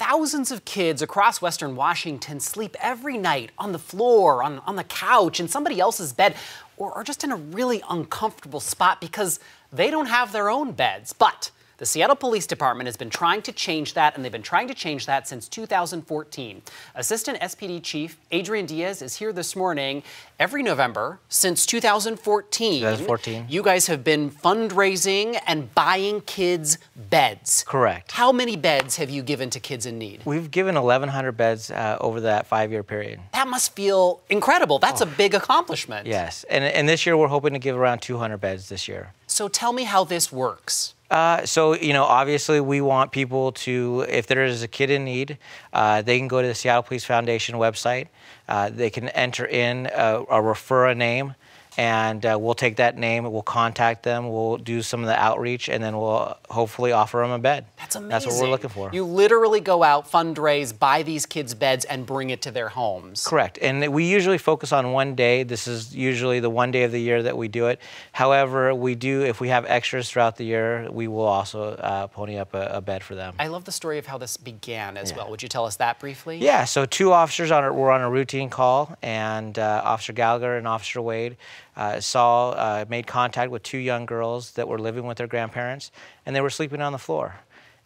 Thousands of kids across Western Washington sleep every night on the floor, on the couch, in somebody else's bed, or just in a really uncomfortable spot because they don't have their own beds. But the Seattle Police Department has been trying to change that, and they've been trying to change that since 2014. Assistant SPD Chief Adrian Diaz is here this morning. Every November since 2014, you guys have been fundraising and buying kids beds. Correct. How many beds have you given to kids in need? We've given 1,100 beds over that 5-year period. That must feel incredible. That's a big accomplishment. Yes, and this year we're hoping to give around 200 beds this year. So tell me how this works. Obviously we want people to, if there is a kid in need, they can go to the Seattle Police Foundation website. They can enter in or refer a name, and we'll take that name, we'll contact them, we'll do some of the outreach, and then we'll hopefully offer them a bed. That's amazing. That's what we're looking for. You literally go out, fundraise, buy these kids beds, and bring it to their homes. Correct. And we usually focus on one day. This is usually the one day of the year that we do it. However, we do, if we have extras throughout the year, we will also pony up a bed for them. I love the story of how this began as well. Would you tell us that briefly? Yeah, so two officers were on a routine call, and Officer Gallagher and Officer Wade made contact with two young girls that were living with their grandparents, and they were sleeping on the floor.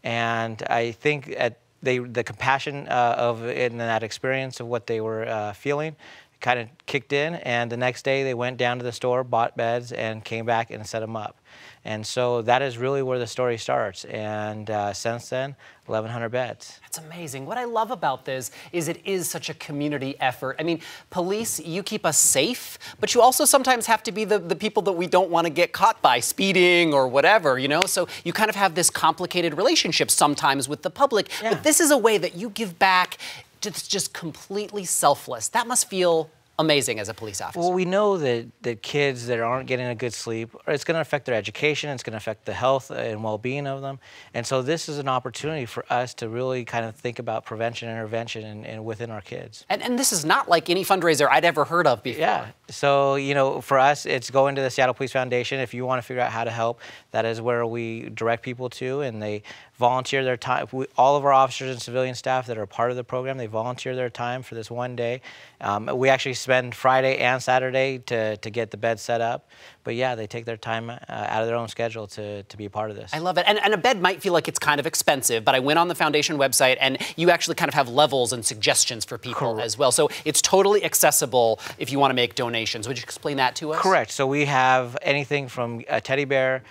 And I think the compassion in that experience of what they were feeling kind of kicked in, and the next day they went down to the store, bought beds, and came back and set them up. And so that is really where the story starts. And since then, 1,100 beds. That's amazing. What I love about this is it is such a community effort. I mean, police, you keep us safe, but you also sometimes have to be the people that we don't want to get caught by, speeding or whatever, you know? So you kind of have this complicated relationship sometimes with the public. Yeah. But this is a way that you give back. It's just completely selfless. That must feel amazing as a police officer. Well, we know that kids that aren't getting a good sleep, it's going to affect their education, it's going to affect the health and well-being of them. And so this is an opportunity for us to really kind of think about prevention and intervention and within our kids. And this is not like any fundraiser I'd ever heard of before. Yeah. So, you know, for us, it's going to the Seattle Police Foundation. If you want to figure out how to help, that is where we direct people to, and they volunteer their time. All of our officers and civilian staff that are part of the program, they volunteer their time for this one day. We actually spend Friday and Saturday to get the bed set up. But yeah, they take their time out of their own schedule to be a part of this. I love it. And a bed might feel like it's kind of expensive, but I went on the foundation website, and you actually kind of have levels and suggestions for people as well. So it's totally accessible if you want to make donations. Would you explain that to us? Correct. So we have anything from a teddy bear,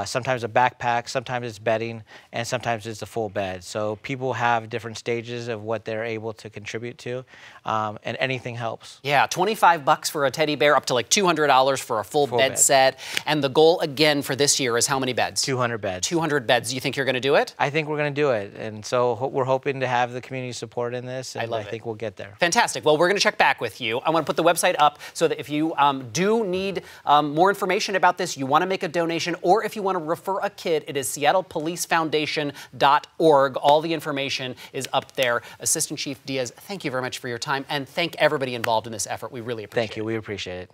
sometimes a backpack, sometimes it's bedding, and sometimes it's a full bed. So people have different stages of what they're able to contribute to, and anything helps. Yeah, $25 for a teddy bear, up to like $200 for a full bed set. And the goal again for this year is how many beds? 200 beds. 200 beds. Do you think you're going to do it? I think we're going to do it. And so we're hoping to have the community support in this, and I think we'll get there. Fantastic. Well, we're going to check back with you. I want to put the website up so that if you do need more information about this, you want to make a donation, or if you want to refer a kid, it is seattlepolicefoundation.org. All the information is up there. Assistant Chief Diaz, thank you very much for your time, and thank everybody involved in this effort. We really appreciate it. Thank you. We appreciate it.